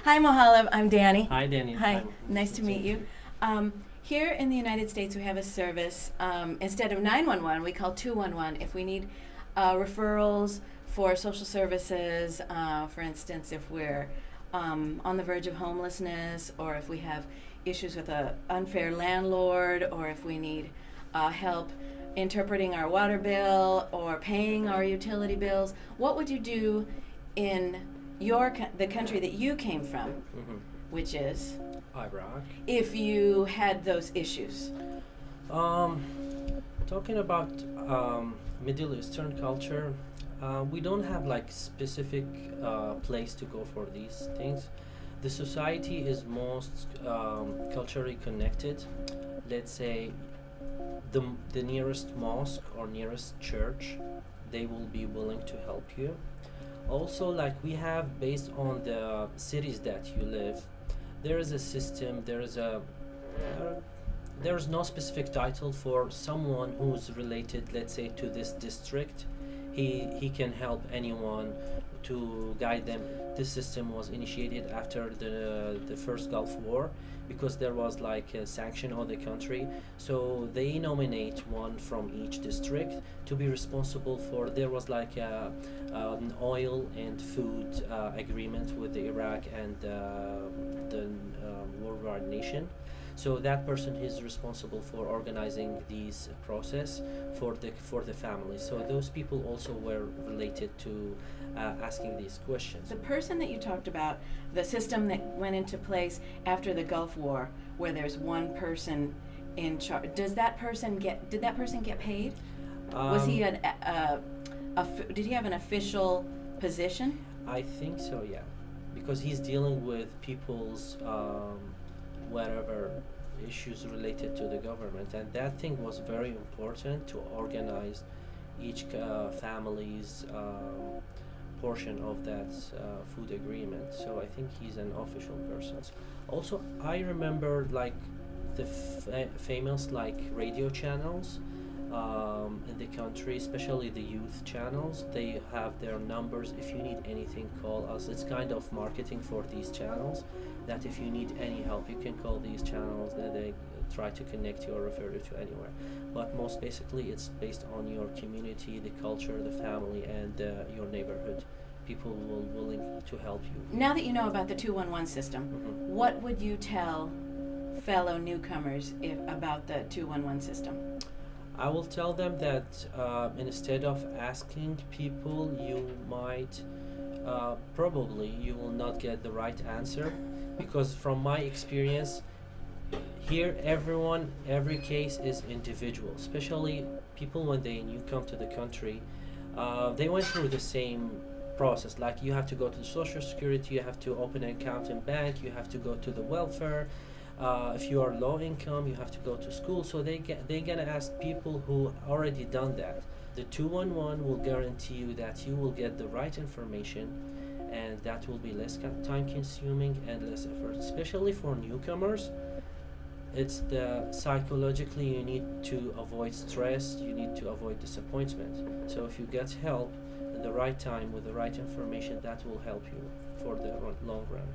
Hi, Mohaleb. I'm Danny. Hi, Danny. Hi. Nice to meet you. Here in the United States, we have a service. Instead of 911, we call 211 if we need referrals for social services. For instance, if we're on the verge of homelessness, or if we have issues with an unfair landlord, or if we need help interpreting our water bill or paying our utility bills. What would you do in the country that you came from, which is Iraq. if you had those issues? Talking about Middle Eastern culture, we don't have like specific place to go for these things. The society is most culturally connected. Let's say the nearest mosque or nearest church, they will be willing to help you. Also, like we have, based on the cities that you live, there is a system, there's no specific title for someone who's related, let's say, to this district. He can help anyone to guide them. This system was initiated after the first Gulf War, because there was like a sanction on the country, so they nominate one from each district to be responsible for. There was like an oil and food agreement with the Iraq and the worldwide nation. So that person is responsible for organizing these process for the family. So those people also were related to asking these questions. The person that you talked about, the system that went into place after the Gulf War, where there's one person in charge, did that person get paid? Was he did he have an official position? I think so, yeah, because he's dealing with people's whatever issues related to the government, and that thing was very important to organize each family's portion of that food agreement. So I think he's an official person. Also, I remember like the famous like radio channels in the country, especially the youth channels. They have their numbers. If you need anything, call us. It's kind of marketing for these channels, that if you need any help, you can call these channels, that they try to connect you or refer you to anywhere. But most basically, it's based on your community, the culture, the family, and your neighborhood. People will willing to help you. Now that you know about the 211 system, what would you tell fellow newcomers about the 211 system? I will tell them that instead of asking people, you might probably you will not get the right answer, because from my experience here, every case is individual, especially people when they come to the country. They went through the same process, like you have to go to the social security, you have to open an account in bank, you have to go to the welfare. If you are low income, you have to go to school. So they're gonna ask people who already done that. The 211 will guarantee you that you will get the right information, and that will be less time consuming and less effort, especially for newcomers. It's the psychologically, you need to avoid stress, you need to avoid disappointment. So if you get help at the right time with the right information, that will help you for the long run.